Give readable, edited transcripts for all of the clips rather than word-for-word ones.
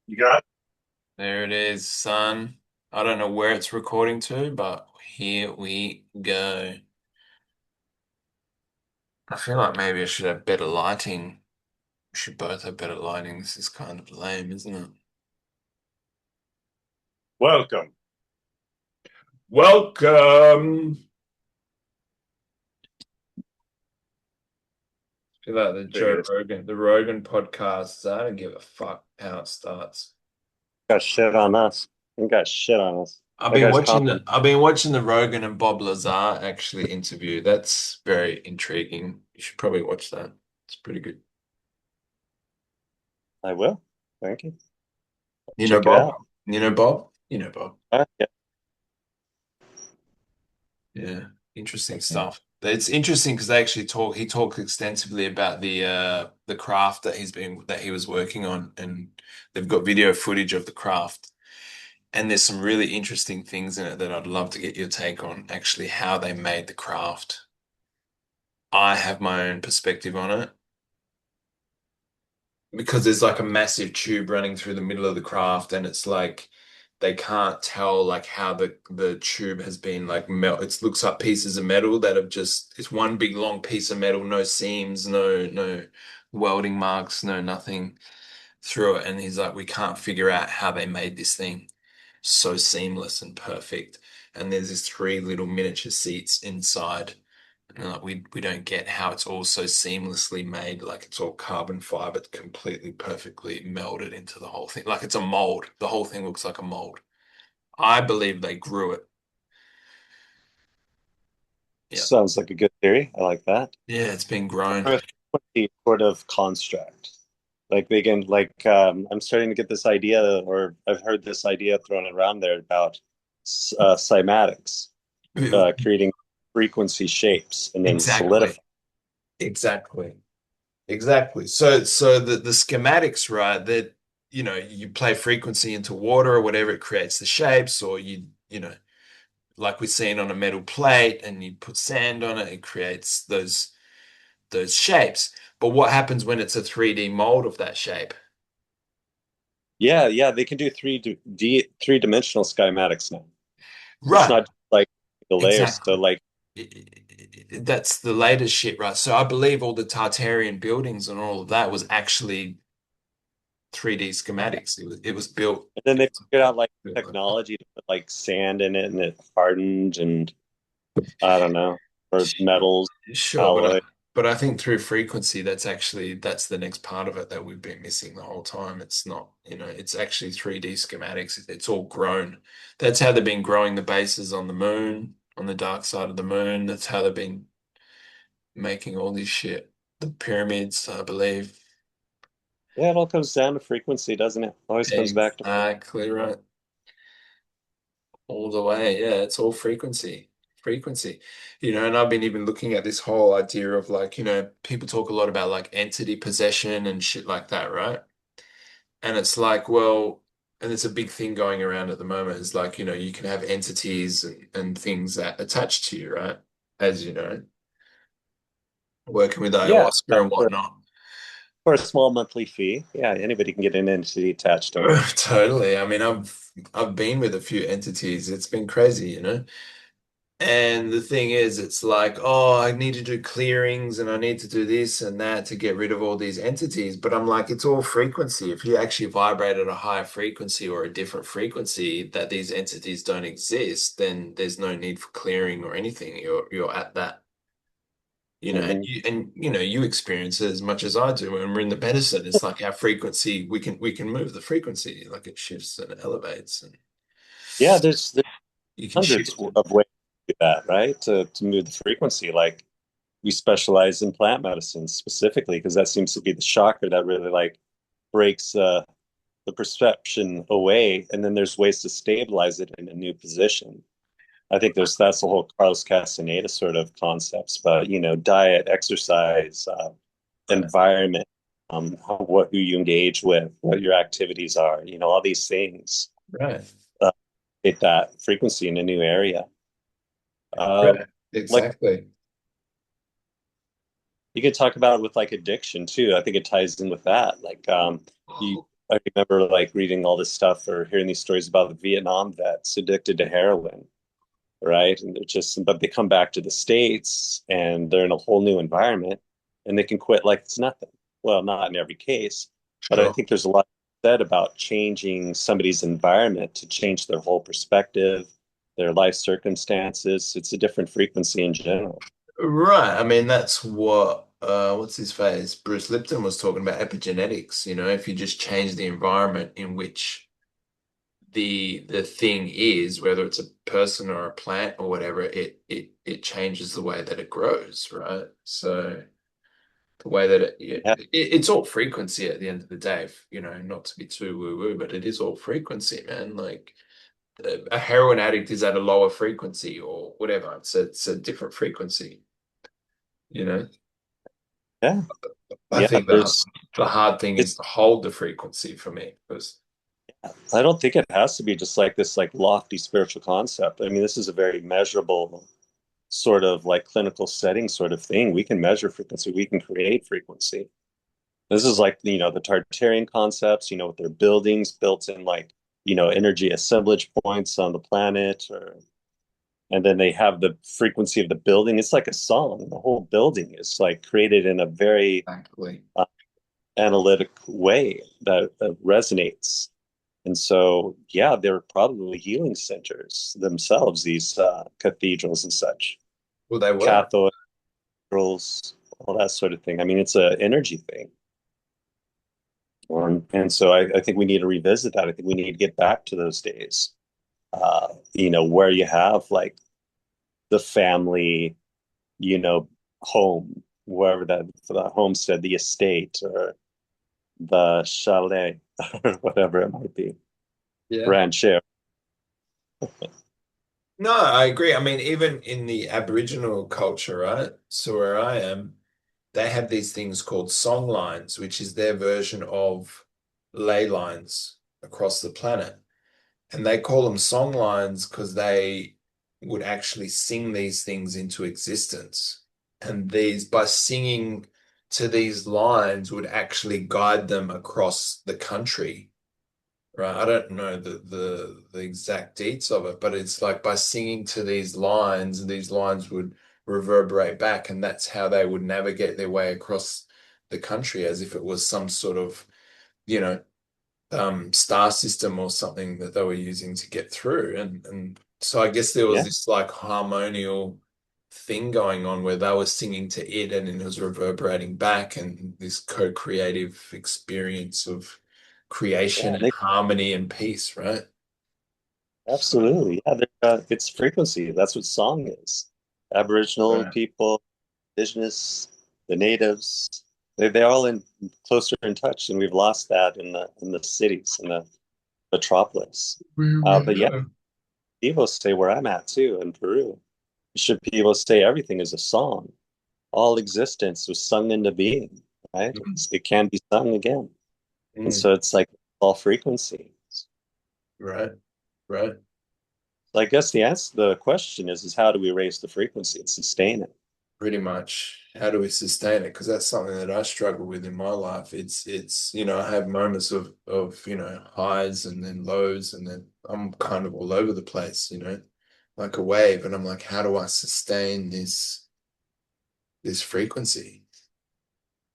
You got it? There it is, son. I don't know where it's recording to, but here we go. I feel like maybe I should have better lighting. We should both have better lighting. This is kind of lame, isn't it? Welcome. Welcome. I feel like Figures. The Rogan podcast. I don't give a fuck how it starts. Got shit on us. You got shit on us. I've That been guy's watching confident. the I've been watching the Rogan and Bob Lazar actually interview. That's very intriguing. You should probably watch that. It's pretty good. I will. Thank you. You know Check it Bob? out. You know Bob? You know Bob. Yeah. Yeah, interesting stuff. It's interesting because they actually he talked extensively about the craft that he was working on, and they've got video footage of the craft. And there's some really interesting things in it that I'd love to get your take on, actually, how they made the craft. I have my own perspective on it because there's like a massive tube running through the middle of the craft, and it's like they can't tell like how the tube has been like melt. It looks like pieces of metal that have just it's one big long piece of metal, no seams, no welding marks, no nothing through it. And he's like, we can't figure out how they made this thing so seamless and perfect. And there's these three little miniature seats inside. And like we don't get how it's all so seamlessly made, like it's all carbon fiber, completely perfectly melded into the whole thing. Like it's a mold. The whole thing looks like a mold. I believe they grew it. Yeah. Sounds like a good theory. I like that. Yeah, it's been grown. Or a frequency sort of construct. Like they can I'm starting to get this idea, or I've heard this idea thrown around there about cymatics, creating frequency shapes and then Exactly. solidify. Exactly. Exactly. So the schematics, right, that you play frequency into water or whatever, it creates the shapes, or like we're seeing on a metal plate and you put sand on it, it creates those shapes. But what happens when it's a 3D mold of that shape? Yeah, yeah, they can do three-dimensional schematics now. It's Right, not like the layers. So exactly. like, That's the latest shit, right? So I believe all the Tartarian buildings and all of that was actually 3D schematics. It was built. and then they figured out like Built like that. technology to put like sand in it and it hardened and I don't know, or metals, Sure, alloy. but I think through frequency, that's the next part of it that we've been missing the whole time. It's not, it's actually 3D schematics. It's all grown. That's how they've been growing the bases on the moon, on the dark side of the moon. That's how they've been making all this shit. The pyramids, I believe. Yeah, it all comes down to frequency, doesn't it? Always comes back to Exactly right. All the way. Yeah, it's all frequency. Frequency. And I've been even looking at this whole idea of like, people talk a lot about like entity possession and shit like that, right? And it's like, well, and it's a big thing going around at the moment is like, you can have entities and things that attach to you, right? As you know, working with yeah, ayahuasca and whatnot. for a small monthly fee. Yeah, anybody can get an entity attached to them. Totally. I mean, I've been with a few entities. It's been crazy. And the thing is, it's like, oh, I need to do clearings and I need to do this and that to get rid of all these entities. But I'm like, it's all frequency. If you actually vibrate at a higher frequency or a different frequency that these entities don't exist, then there's no need for clearing or anything. You're at that, and Hmm. you experience it as much as I do when we're in the medicine. It's like our frequency, we can move the frequency, like it shifts and elevates and Yeah, there's you can hundreds shift it. of ways to do that, right? To move the frequency. Like we specialize in plant medicine specifically because that seems to be the shocker that really like breaks the perception away, and then there's ways to stabilize it in a new position. I think that's the whole Carlos Castaneda sort of concepts, but diet, exercise, Right. environment, who you engage with, what your activities are, all these things Right. uh, hit that frequency in a new area. Uh, Right. like Exactly. you could talk about it with like addiction too. I think it ties in with that. Like you I remember like reading all this stuff or hearing these stories about the Vietnam vets addicted to heroin, right? And they're just, but they come back to the States and they're in a whole new environment and they can quit like it's nothing. Well, not in every case, but I Sure. think there's a lot said about changing somebody's environment to change their whole perspective, their life circumstances. It's a different frequency in general. Right. I mean, that's what what's his face? Bruce Lipton was talking about epigenetics, if you just change the environment in which the thing is, whether it's a person or a plant or whatever, it changes the way that it grows, right? So the way that Yeah, it's all frequency at the end of the day, not to be too woo-woo, but it is all frequency, man. Like a heroin addict is at a lower frequency or whatever. It's a different frequency, you know. yeah, I yeah. think There's the hard thing is it's to hold the frequency for me because I don't think it has to be just like this like lofty spiritual concept. I mean, this is a very measurable sort of like clinical setting sort of thing. We can measure frequency, we can create frequency. This is like, the Tartarian concepts, with their buildings built in like, energy assemblage points on the planet, and then they have the frequency of the building. It's like a song. The whole building is like created in a very thankfully. uh, analytic way that resonates. And so, yeah, they're probably healing centers themselves, these cathedrals and such, Well, they were. cathedrals, all that sort of thing. I mean, it's an energy thing. And so I think we need to revisit that. I think we need to get back to those days, where you have like the family, you know, home, wherever that the homestead, the estate, or the chalet, or whatever it might be, Yeah. rancher. No, I agree. I mean, even in the Aboriginal culture, right? So where I am, they have these things called song lines, which is their version of ley lines across the planet. And they call them song lines because they would actually sing these things into existence. And these, by singing to these lines, would actually guide them across the country. Right. I don't know the exact deets of it, but it's like by singing to these lines would reverberate back, and that's how they would navigate their way across the country as if it was some sort of, you know, star system or something that they were using to get through. And so I guess there was Yeah, this like harmonial thing going on where they were singing to it and it was reverberating back and this co-creative experience of creation yeah, and harmony and peace, right? absolutely. Yeah, it's frequency. That's what song is. Aboriginal Right. people, indigenous, the natives, they're all in closer in touch, and we've lost that in the cities, in the metropolis. We really But yeah, are. people say where I'm at too in Peru. Should people say everything is a song? All existence was sung into being, right? Mm, It can be sung again. And mm, so it's like all frequency. right, right. So I guess the answer the question is how do we raise the frequency and sustain it? Pretty much. How do we sustain it? Because that's something that I struggle with in my life. I have moments of, highs and then lows, and then I'm kind of all over the place, like a wave. And I'm like, how do I sustain this frequency?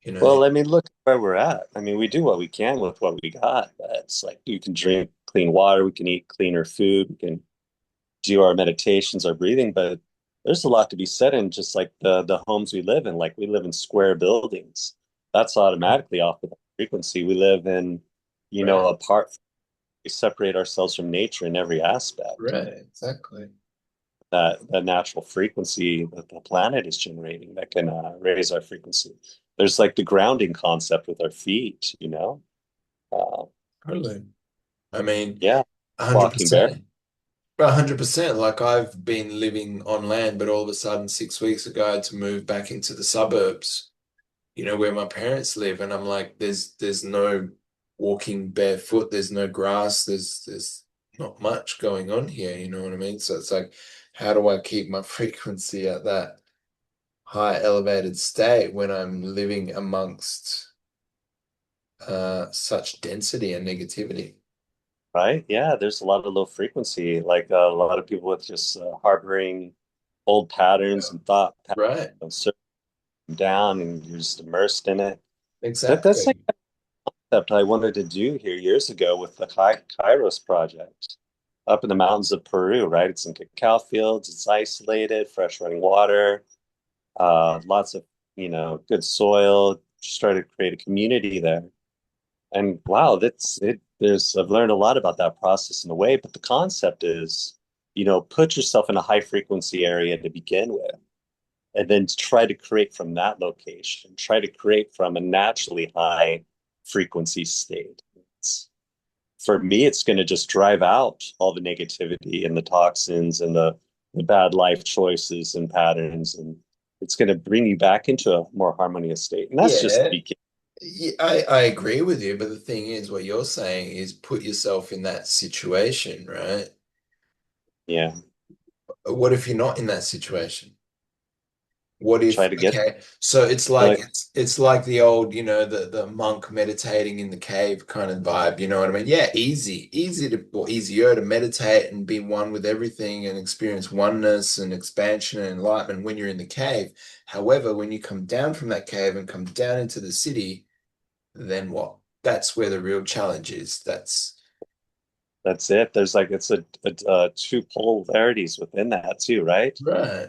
You know? Well, I mean, look where we're at. I mean, we do what we can with what we got. It's like you can drink clean water, we can eat cleaner food, we can do our meditations, our breathing, but there's a lot to be said in just like the homes we live in. Like we live in square buildings. That's automatically off of the frequency. We live in, Right, apart. We separate ourselves from nature in every aspect. right, exactly. That natural frequency that the planet is generating that can raise our frequency. There's like the grounding concept with our feet. Uh, Totally. I mean, yeah, walking bare. 100%. 100%. Like I've been living on land, but all of a sudden 6 weeks ago I had to move back into the suburbs, where my parents live, and I'm like, there's no walking barefoot, there's no grass, there's not much going on here, you know what I mean? So it's like, how do I keep my frequency at that high elevated state when I'm living amongst such density and negativity. right? Yeah, there's a lot of low frequency, like a lot of people with just harboring old patterns and thought Right. patterns down, and you're just immersed in it. That's like Exactly. a concept I wanted to do here years ago with the Kairos project up in the mountains of Peru, right? It's in cacao fields, it's isolated, fresh running water, lots of, good soil. Just try to create a community there. And wow, that's it. I've learned a lot about that process in a way, but the concept is, put yourself in a high frequency area to begin with, and then try to create from that location, try to create from a naturally high frequency state. For me, it's going to just drive out all the negativity and the toxins and the bad life choices and patterns. And it's going to bring you back into a more harmonious state. And that's just the Yeah. beginning. Yeah, I agree with you, but the thing is, what you're saying is put yourself in that situation, right? Yeah. What if you're not in that situation? What Try if, to get okay, so it's like like, it's like the old, the monk meditating in the cave kind of vibe, you know what I mean? Yeah, easy to or easier to meditate and be one with everything and experience oneness and expansion and enlightenment when you're in the cave. However, when you come down from that cave and come down into the city, then what? That's where the real challenge is. that's it. There's like, two polarities within that too, right? Right.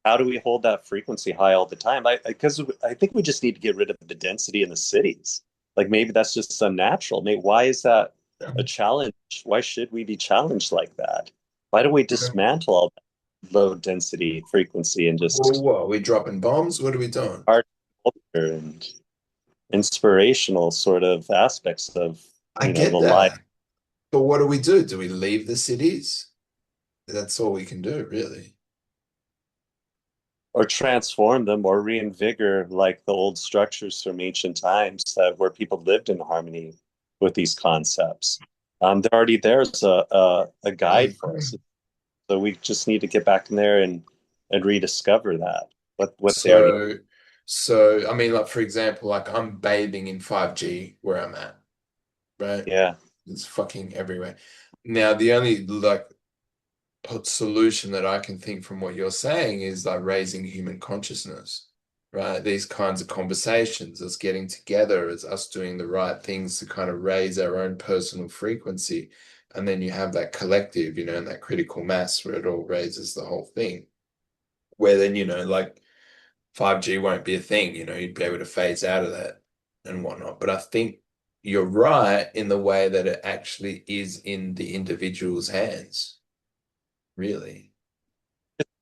How do we hold that frequency high all the time? Because I think we just need to get rid of the density in the cities. Like maybe that's just unnatural. Maybe why is that a challenge? Why should we be challenged like that? Why don't we dismantle all that low density frequency and Well, just what? Are we dropping bombs? What are we doing? art culture and inspirational sort of aspects of, I the get life, that. But what do we do? Do we leave the cities? That's all we can do, really. or transform them or reinvigor like the old structures from ancient times that where people lived in harmony with these concepts. They're already there's a I guide for agree. us. So we just need to get back in there and rediscover that what they already. So, so I mean, like for example, like I'm bathing in 5G where I'm at, right? Yeah, It's fucking everywhere. Now, the only like solution that I can think from what you're saying is like raising human consciousness, right? These kinds of conversations, us getting together, as us doing the right things to kind of raise our own personal frequency. And then you have that collective, and that critical mass where it all raises the whole thing. Where then, like 5G won't be a thing, you'd be able to phase out of that and whatnot. But I think you're right in the way that it actually is in the individual's hands, really.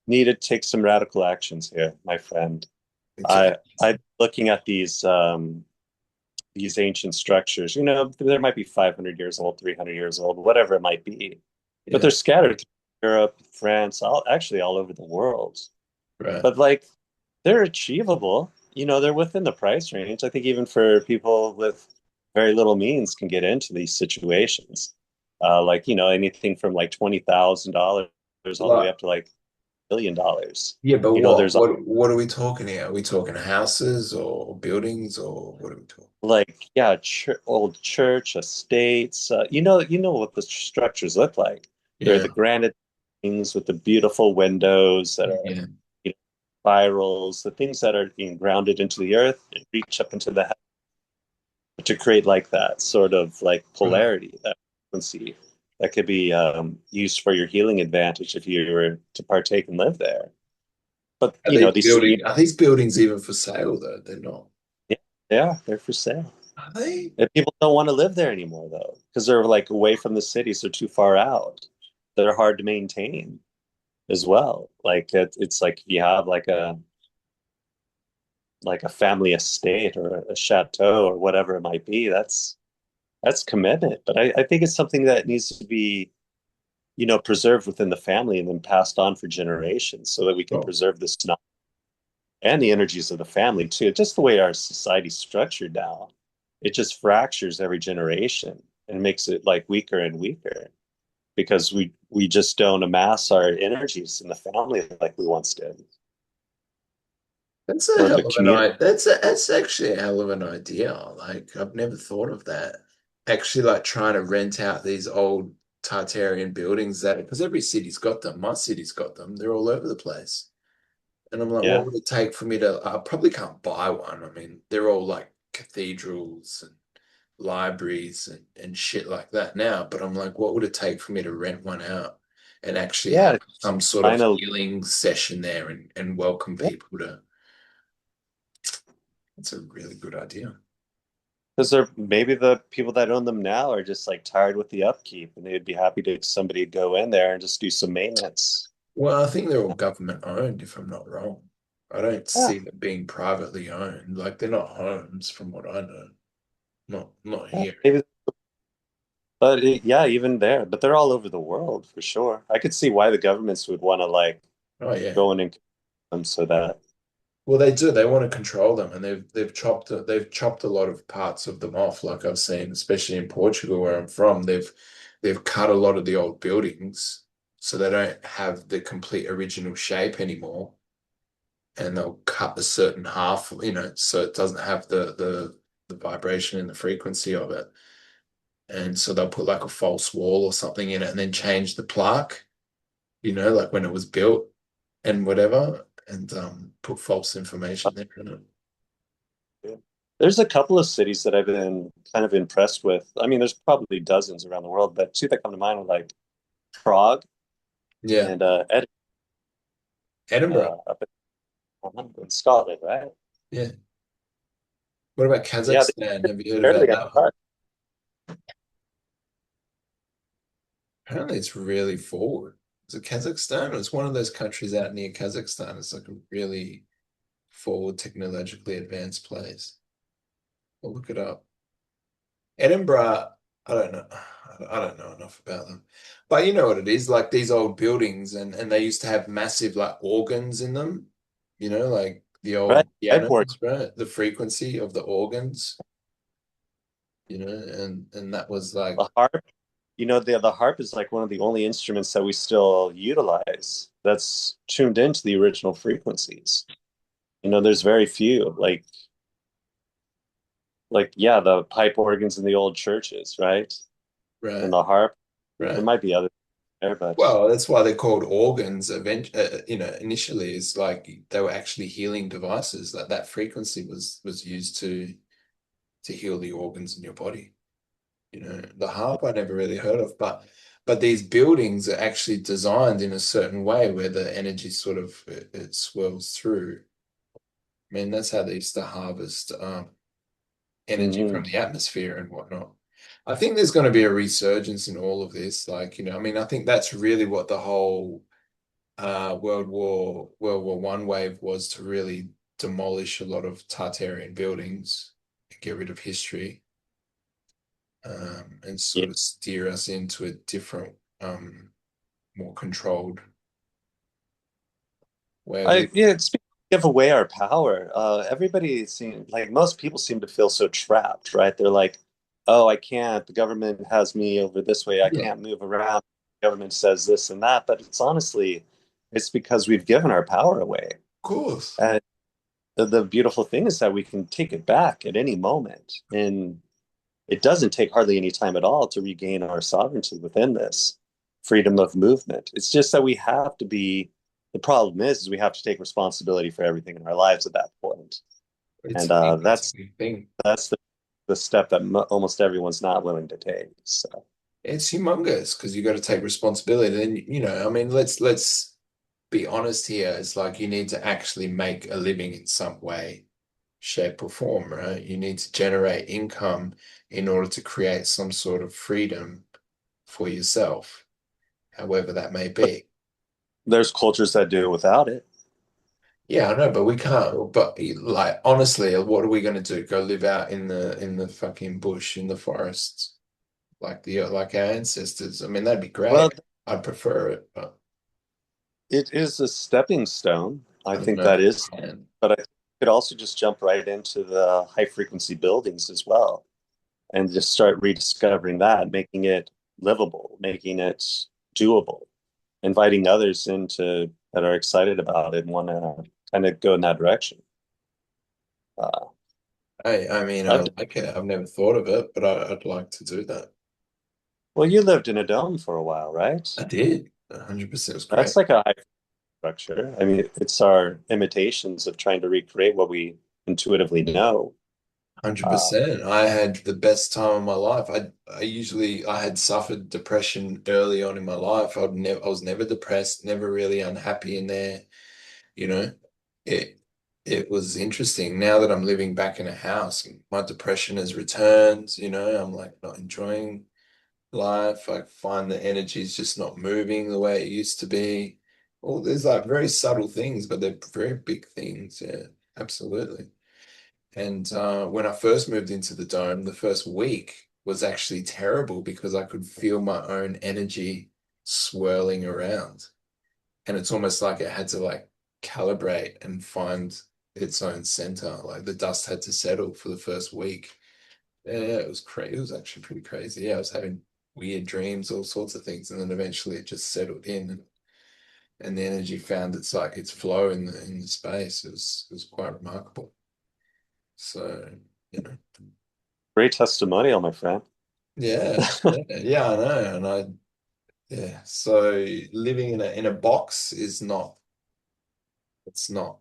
need to take some radical actions here, my friend. Okay. I'm looking at these ancient structures. There might be 500 years old, 300 years old, whatever it might be, but Yeah, they're scattered through Europe, France, actually all over the world. right. But like they're achievable. They're within the price range. I think even for people with very little means can get into these situations. Like, anything from like $20,000 all the way Like, up to like $1 billion. yeah, but There's what are we talking here? Are we talking houses or buildings or what are we talking? like, yeah, old church, estates. You know what the structures look like. They're Yeah, the granite things with the beautiful windows that are, yeah. spirals, the things that are being grounded into the earth and reach up into the heaven to create like that sort of like Right. polarity, that frequency that could be used for your healing advantage if you were to partake and live there. But these, Are these buildings even for sale though? They're not. yeah, they're for sale. Are they? And people don't want to live there anymore though, because they're like away from the cities. They're too far out. They're hard to maintain as well. Like it's like if you have like a family estate or a chateau or whatever it might be, that's commitment. But I think it's something that needs to be, preserved within the family and then passed on for generations so that we can Oh, preserve this knowledge and the energies of the family too. Just the way our society's structured now, it just fractures every generation and makes it like weaker and weaker because we just don't amass our energies in the family like we once did. That's a or the hell of an community. idea. That's actually a hell of an idea. Like I've never thought of that. Actually, like trying to rent out these old Tartarian buildings that because every city's got them. My city's got them. They're all over the place. And I'm like, what Yeah. would it take for me to? I probably can't buy one. I mean, they're all like cathedrals and libraries and shit like that now. But I'm like, what would it take for me to rent one out and actually have Yeah. some sort of Kind of, healing session there and welcome yeah. people to? That's a really good idea. Because they're maybe the people that own them now are just like tired with the upkeep and they'd be happy to somebody go in there and just do some maintenance. Well, I think they're all government owned, if I'm not wrong. I don't Yeah. see them being privately owned. Like they're not homes, from what I know. Not Yeah. here. Maybe, but yeah, even there, but they're all over the world for sure. I could see why the governments would want to like Oh yeah. go in and them so that, Well, they do. They want to control them, and they've chopped a lot of parts of them off. Like I've seen, especially in Portugal, where I'm from, they've cut a lot of the old buildings, so they don't have the complete original shape anymore, and they'll cut a certain half, so it doesn't have the vibration and the frequency of it. And so they'll put like a false wall or something in it, and then change the plaque, like when it was built and whatever, and put false information there in it. there's a couple of cities that I've been kind of impressed with. I mean, there's probably dozens around the world, but two that come to mind are like Prague Yeah. and Edinburgh Edinburgh. up in Scotland, right? Yeah. What about Yeah, Kazakhstan? Have you heard they're about fairly that one? apart. Apparently, it's really forward. Is it Kazakhstan? It's one of those countries out near Kazakhstan. It's like a really forward, technologically advanced place. I'll look it up. Edinburgh, I don't know. I don't know enough about them. But you know what it is, like these old buildings and they used to have massive like organs in them, like the Right. old I've worked pianos, right? The frequency of the organs, and that was the like, harp. The harp is like one of the only instruments that we still utilize that's tuned into the original frequencies. There's very few. Like yeah, the pipe organs in the old churches, right? And right, the harp. There right. might be other there, but Well, that's why they're called organs. Initially, is like they were actually healing devices. Like that frequency was used to heal the organs in your body. The harp I never really heard of, but these buildings are actually designed in a certain way where the energy sort of it swirls through. I mean, that's how they used to harvest energy mhm. from the atmosphere and whatnot. I think there's going to be a resurgence in all of this. Like, I mean, I think that's really what the whole World War One wave was to really demolish a lot of Tartarian buildings and get rid of history, and Yeah. sort of steer us into a different, more controlled way of living. Yeah, it's give away our power. Everybody seems like most people seem to feel so trapped, right? They're like, oh, I can't. The government has me over this way. I Yeah, of can't move around. The government says this and that, but it's because we've given our power away. course. And the beautiful thing is that we can take it back at any moment. And it doesn't take hardly any time at all to regain our sovereignty within this freedom of movement. It's just that the problem is we have to take responsibility for everything in our lives at that point. It's And a big, it's a that's big thing. that's the step that almost everyone's not willing to take. So, It's humongous because you got to take responsibility. Then, I mean, let's be honest here. It's like you need to actually make a living in some way, shape, or form, right? You need to generate income in order to create some sort of freedom for yourself, however that may but be. there's cultures that do it without it. Yeah, I know, but we can't. But like, honestly, what are we going to do? Go live out in the fucking bush, in the forests, like our ancestors? I mean, that'd be Well, great. I'd prefer it, but it is a stepping stone. I I don't think know if that we is, can. but I could also just jump right into the high frequency buildings as well and just start rediscovering that, making it livable, making it doable, inviting others into that are excited about it and want to kind of go in that direction. Uh, I mean, I I've like it. I've never thought of it, but I'd like to do that. Well, you lived in a dome for a while, right? I did. 100%. It was great. That's like a high structure. I mean, it's our imitations of trying to recreate what we intuitively know. Uh, 100%. I had the best time of my life. I had suffered depression early on in my life. I was never depressed, never really unhappy in there. You know, it it was interesting. Now that I'm living back in a house, my depression has returned. I'm like not enjoying life. I find the energy is just not moving the way it used to be. Well, there's like very subtle things, but they're very big things. Yeah, absolutely. And when I first moved into the dome, the first week was actually terrible because I could feel my own energy swirling around. And it's almost like it had to like calibrate and find its own center. Like the dust had to settle for the first week. Yeah, it was crazy. It was actually pretty crazy. Yeah, I was having weird dreams, all sorts of things, and then eventually it just settled in, and the energy found its flow in the space. It was quite remarkable. So, you know, Great testimonial, my friend. yeah, I know, and yeah. So living in a box is not it's not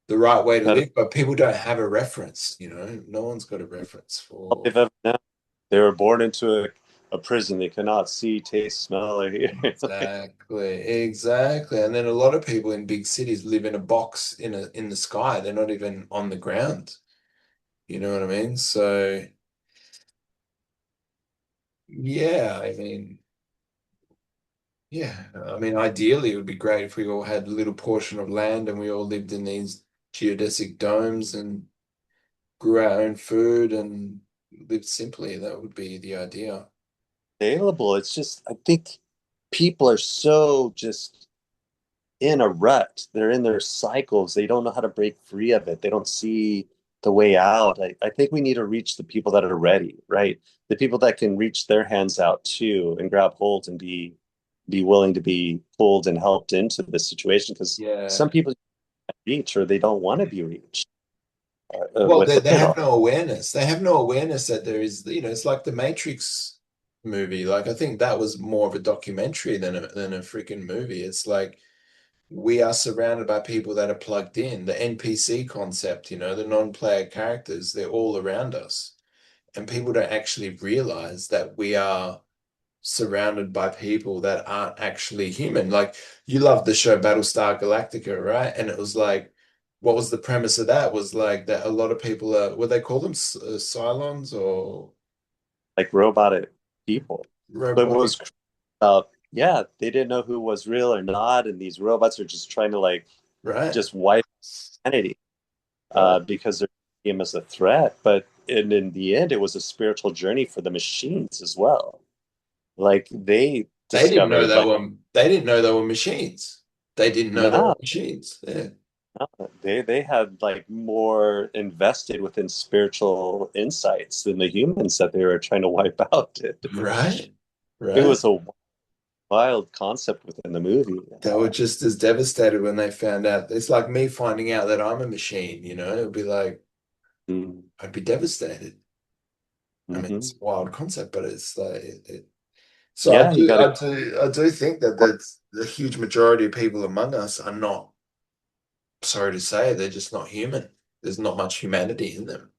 the right way to Not live, but people don't have a reference. No one's got a reference all for. they've ever known. They were born into a prison they cannot see, taste, smell, or hear. Exactly, exactly. And then a lot of people in big cities live in a box in the sky. They're not even on the ground. You know what I mean? So yeah, ideally it would be great if we all had a little portion of land and we all lived in these geodesic domes and grew our own food and lived simply. That would be the idea. Available. It's just, I think people are so just in a rut. They're in their cycles. They don't know how to break free of it. They don't see the way out. I think we need to reach the people that are ready, right? The people that can reach their hands out too and grab hold and be willing to be pulled and helped into the situation because some Yeah. people reach or they don't want to be reached Well, with they it have all. no awareness. They have no awareness that there is, it's like the Matrix movie. Like I think that was more of a documentary than a freaking movie. It's like we are surrounded by people that are plugged in. The NPC concept, the non-player characters, they're all around us. And people don't actually realize that we are surrounded by people that aren't actually human. Like you love the show Battlestar Galactica, right? And it was like, what was the premise of that? Was like that a lot of people are, what they call them, Cylons or Like robotic people. But what robotic, was yeah, they didn't know who was real or not, and these robots are just trying to like right? just wipe humanity Right. because they're seeing him as a threat. But in the end, it was a spiritual journey for the machines as well. Like they They didn't know discovered, they like, were they didn't know they were machines. They didn't know they were no, machines. Yeah. no, they had like more invested within spiritual insights than the humans that they were trying to wipe out. Right. It Right. was a wild concept within the movie. They were just as devastated when they found out. It's like me finding out that I'm a machine. It'd be like, Mm, I'd be devastated. I mean, mhm. it's a wild concept, but it's like so I Yeah, you do got to. I do I do think that the huge majority of people among us are not, sorry to say, they're just not human. There's not much humanity in them.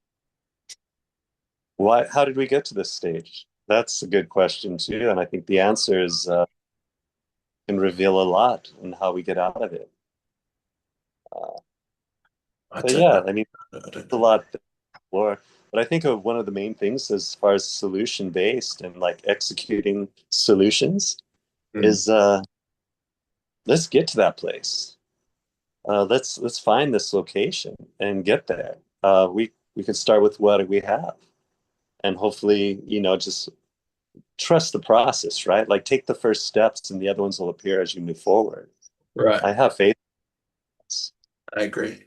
Why? How did we get to this stage? That's a good question too, and I think the answer is can reveal a lot in how we get out of it. Uh, I but don't yeah, know. I mean, I don't a know. lot to explore. But I think of one of the main things as far as solution based and like executing solutions Mm. is let's get to that place. Let's find this location and get there. We can start with what we have, and hopefully, just trust the process, right? Like take the first steps, and the other ones will appear as you move forward. Right. I have faith in this. I agree.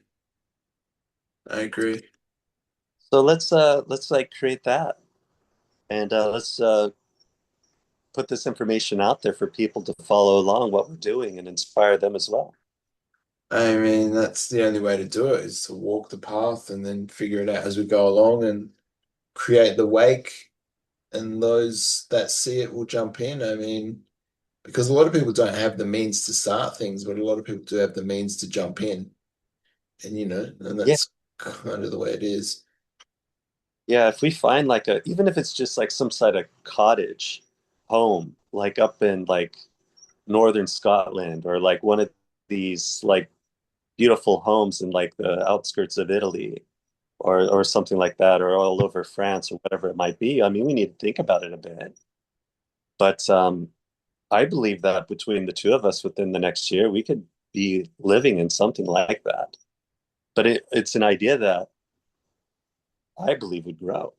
I agree. So let's like create that, and let's put this information out there for people to follow along what we're doing and inspire them as well. I mean, that's the only way to do it is to walk the path and then figure it out as we go along and create the wake, and those that see it will jump in. I mean, because a lot of people don't have the means to start things, but a lot of people do have the means to jump in, and and Yeah. that's kind of the way it is. Yeah, if we find like a, even if it's just like some sort of cottage home, like up in like northern Scotland or like one of these like beautiful homes in like the outskirts of Italy or something like that, or all over France or whatever it might be. I mean, we need to think about it a bit. But I believe that between the two of us within the next year, we could be living in something like that. But it's an idea that I believe would grow,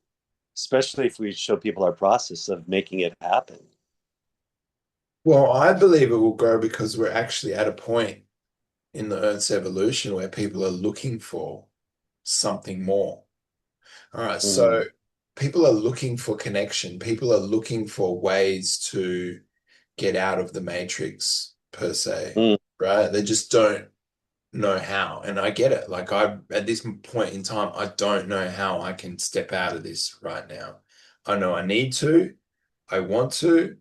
especially if we show people our process of making it happen. Well, I believe it will grow because we're actually at a point in the Earth's evolution where people are looking for something more. All right, so Mm, people are looking for connection. People are looking for ways to get out of the matrix per se, mm. right? They just don't know how. And I get it. Like at this point in time, I don't know how I can step out of this right now. I know I need to, I want to,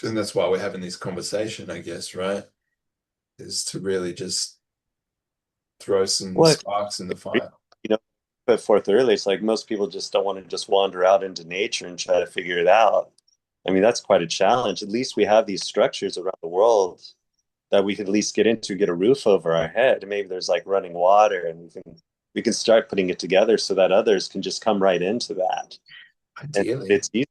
and that's why we're having this conversation, I guess, right? Is to really just throw some Well, sparks in the you fire. know, put forth earlier, it's like most people just don't want to just wander out into nature and try to figure it out. I mean, that's quite a challenge. At least we have these structures around the world that we could at least get into, get a roof over our head. Maybe there's like running water, and we can start putting it together so that others can just come right into that. And Ideally, it's easy.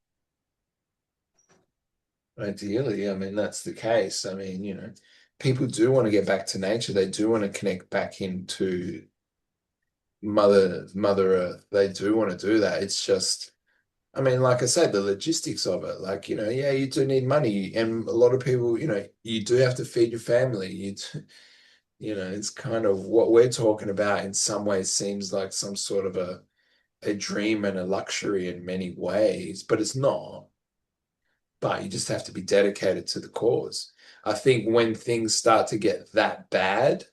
ideally, I mean, that's the case. I mean, people do want to get back to nature. They do want to connect back into Mother Earth. They do want to do that. It's just, I mean, like I said, the logistics of it, like, yeah, you do need money. And a lot of people, you do have to feed your family. It's kind of what we're talking about in some ways seems like some sort of a dream and a luxury in many ways, but it's not. But you just have to be dedicated to the cause. I think when things start to get that bad,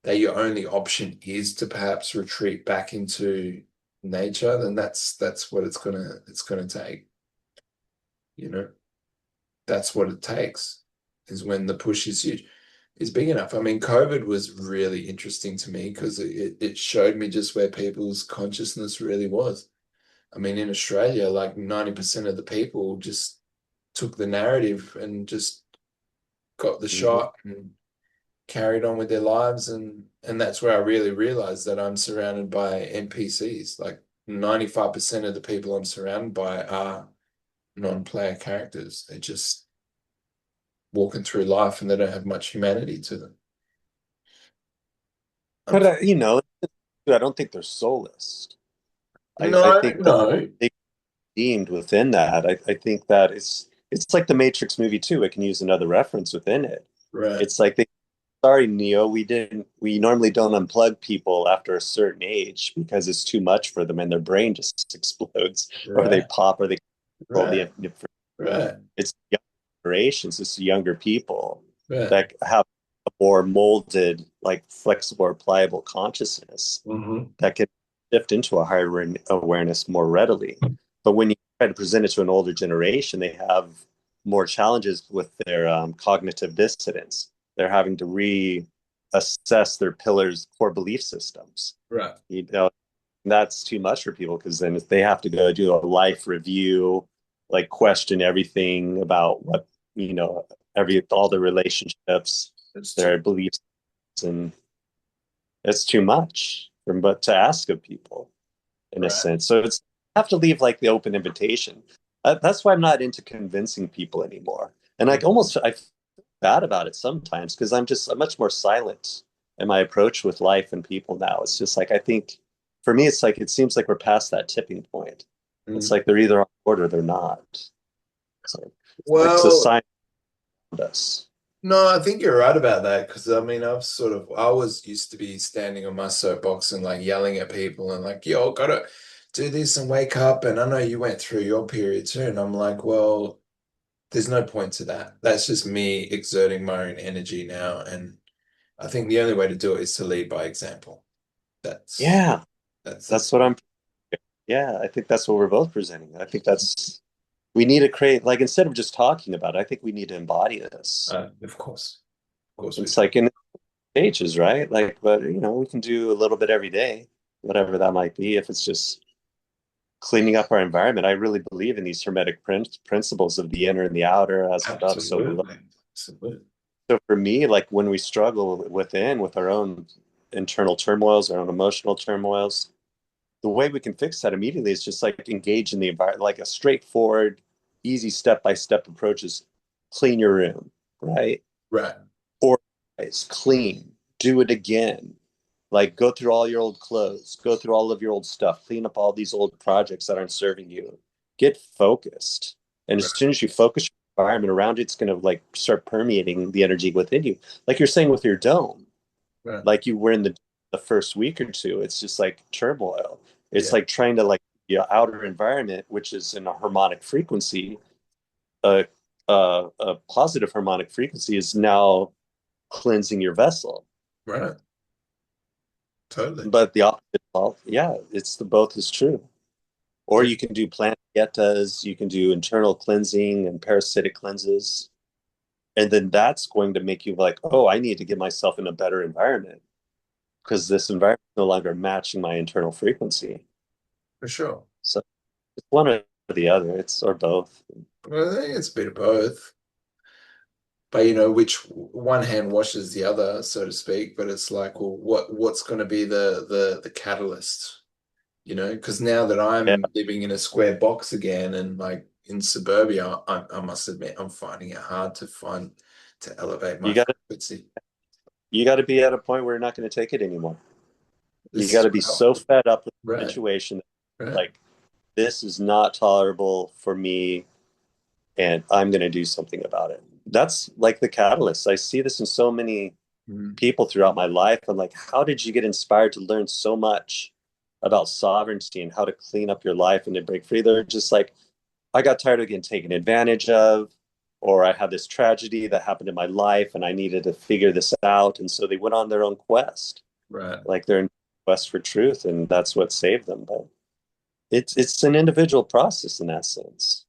that your only option is to perhaps retreat back into nature, then that's what it's gonna take. You know, that's what it takes is when the push is big enough. I mean, COVID was really interesting to me because it showed me just where people's consciousness really was. I mean, in Australia, like 90% of the people just took the narrative and just got the Mhm. shot and carried on with their lives, and that's where I really realized that I'm surrounded by NPCs. Like 95% of the people I'm surrounded by are non-player characters. They're just walking through life and they don't have much humanity to them. Um, But I don't think they're soulless. I no, think that no, they deemed within that. I think that it's like the Matrix movie too. It can use another reference within it. right, It's like sorry, Neo, we normally don't unplug people after a certain age because it's too much for them and their brain just explodes or they right, pop or they control right, right, it's young generations, it's younger people right. that have a more molded, like flexible or pliable consciousness Hmm. that can shift into a higher awareness more readily. But when you try to present it to an older generation, they have more challenges with their cognitive dissonance. They're having to reassess their pillars, core belief systems. Right. You know, that's too much for people because then they have to go do a life review, like question everything about what, every all the relationships, It's too their beliefs, and it's too much for but to ask of people in a right. sense. So it's have to leave like the open invitation. That's why I'm not into convincing people anymore. And like Mhm. almost I feel bad about it sometimes because I'm much more silent in my approach with life and people now. It's just like I think for me it's like it seems like we're past that tipping point. It's Mm. like they're either on board or they're not. So like Well, society around us. no, I think you're right about that because I mean, I was used to be standing on my soapbox and like yelling at people and like, yo, gotta do this and wake up. And I know you went through your period too. And I'm like, well, there's no point to that. That's just me exerting my own energy now. And I think the only way to do it is to lead by example. That's Yeah, that's that's what I'm. Yeah, I think that's what we're both presenting. I think that's we need to create like instead of just talking about it, I think we need to embody this. of course we It's do. like in stages, right? Like, but we can do a little bit every day, whatever that might be. If it's just cleaning up our environment, I really believe in these hermetic principles of the inner and the outer, as above, so below. Absolutely. Absolutely. So for me, like when we struggle within with our own internal turmoils, our own emotional turmoils, the way we can fix that immediately is just like engage in the environment, like a straightforward, easy step-by-step approach is clean your room, right? Right. Organize, clean, do it again. Like go through all your old clothes, go through all of your old stuff, clean up all these old projects that aren't serving you. Get focused. And as Right. soon as you focus your environment around it, it's going to like start permeating the energy within you. Like you're saying with your dome, Right. like you were in the first week or two, it's just like turmoil. It's Yeah. like trying to like the outer environment, which is in a harmonic frequency, a a positive harmonic frequency is now cleansing your vessel. Right. Totally. But the opposite, yeah, it's the both is true. Or For you can do plant dietas, you can do internal cleansing and parasitic cleanses. And then that's going to make you like, oh, I need to get myself in a better environment because this environment is no longer matching my internal frequency. sure. So it's one or the other, it's or both. Well, I think it's a bit of both. But which one hand washes the other, so to speak. But it's like, well, what's going to be the catalyst? Because now that Yeah, I'm living in a square box again and like in suburbia, I must admit I'm finding it hard to elevate my you gotta frequency. you gotta be at a point where you're not gonna take it anymore. You This is gotta be how, so fed up with the right, situation, right, like this is not tolerable for me and I'm gonna do something about it. That's like the catalyst. I see this in so many mm, people throughout my life. I'm like, how did you get inspired to learn so much about sovereignty and how to clean up your life and to break free? They're just like, I got tired of getting taken advantage of, or I had this tragedy that happened in my life and I needed to figure this out. And so they went on their own quest, right. like their quest for truth, and that's what saved them. But it's an individual process in that sense.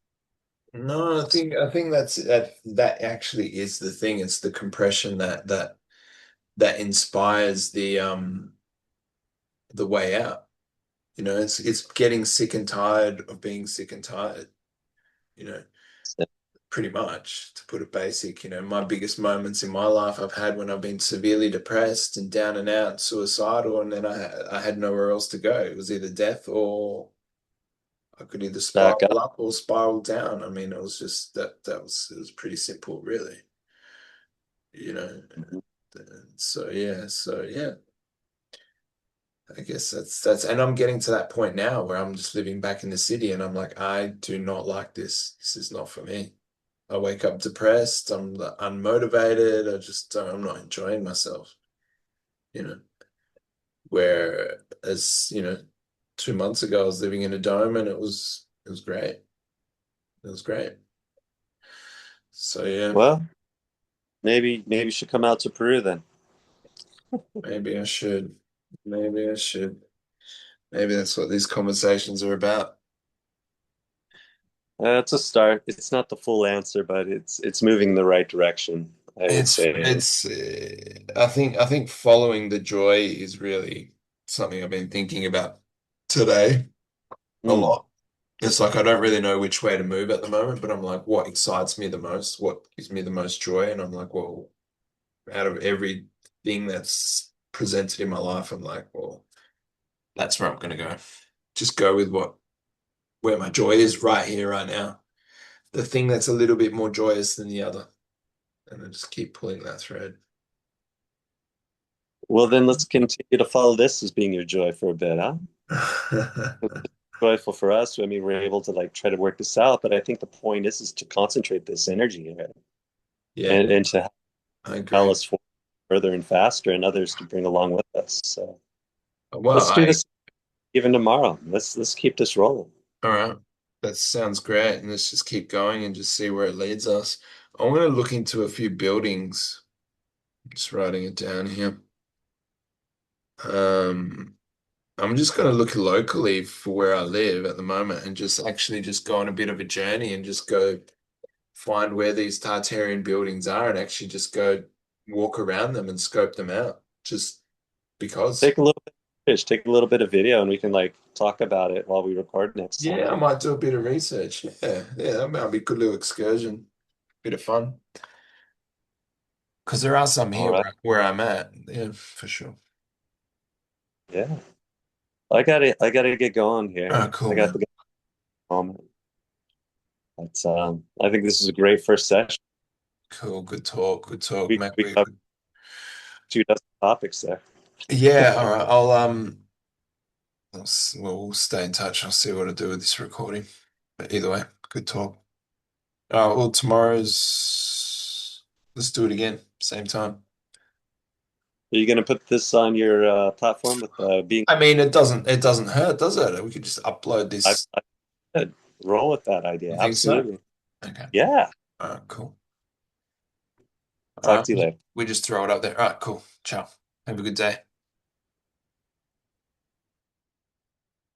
No, I think that actually is the thing. It's the compression that inspires the way out. It's getting sick and tired of being sick and tired, you know, pretty much to put it basic. My biggest moments in my life I've had when I've been severely depressed and down and out, suicidal, and then I had nowhere else to go. It was either death or I could either Back spiral up. up or spiral down. I mean, it was just it was pretty simple, really, you know. So yeah. I guess that's and I'm getting to that point now where I'm just living back in the city and I'm like, I do not like this. This is not for me. I wake up depressed, I'm unmotivated, I'm not enjoying myself, you know. Whereas, 2 months ago I was living in a dome and it was great. It was great. So yeah, Well, maybe you should come out to Peru then. maybe I should. Maybe I should. Maybe that's what these conversations are about. It's a start. It's not the full answer, but it's moving in the right direction, I would It's say. it's I think following the joy is really something I've been thinking about today a Mm. lot. It's like I don't really know which way to move at the moment, but I'm like, what excites me the most? What gives me the most joy? And I'm like, well, out of everything that's presented in my life, I'm like, well, that's where I'm gonna go. Just go with where my joy is right here, right now. The thing that's a little bit more joyous than the other. And I just keep pulling that thread. Well, then let's continue to follow this as being your joy for a bit, huh? Joyful for us. I mean, we're able to like try to work this out, but I think the point is to concentrate this energy in it Yeah, and to I propel agree. us forward further and faster and others to bring along with us. So Well, let's do this even tomorrow. Let's keep this rolling. all right. That sounds great. And let's just keep going and just see where it leads us. I want to look into a few buildings Just writing it down here. Um, I'm just going to look locally for where I live at the moment and just actually just go on a bit of a journey and just go find where these Tartarian buildings are and actually just go walk around them and scope them out. Just because. Take a little bit of footage, take a little bit of video, and we can like talk about it while we record next time. Yeah, I might do a bit of research. Yeah, that might be a good little excursion. Bit of fun. Because there are some All here right. where I'm at. Yeah, for sure. Yeah. I gotta get going here. Oh, I cool, got man. the moment. But I think this is a great first session. Cool. Good talk. Good talk, mate. We covered 2 dozen topics there. Yeah, all right. We'll stay in touch. I'll see what I do with this recording. But either way, good talk. Well, tomorrow's. Let's do it again, same time. Are you gonna put this on your platform with being I mean, it doesn't hurt, does it? We could just upload this. I could roll with that idea. You think so? Absolutely. Okay. Yeah. All right, cool. All Talk right, to you later. we just throw it up there. All right, cool. Ciao. Have a good day.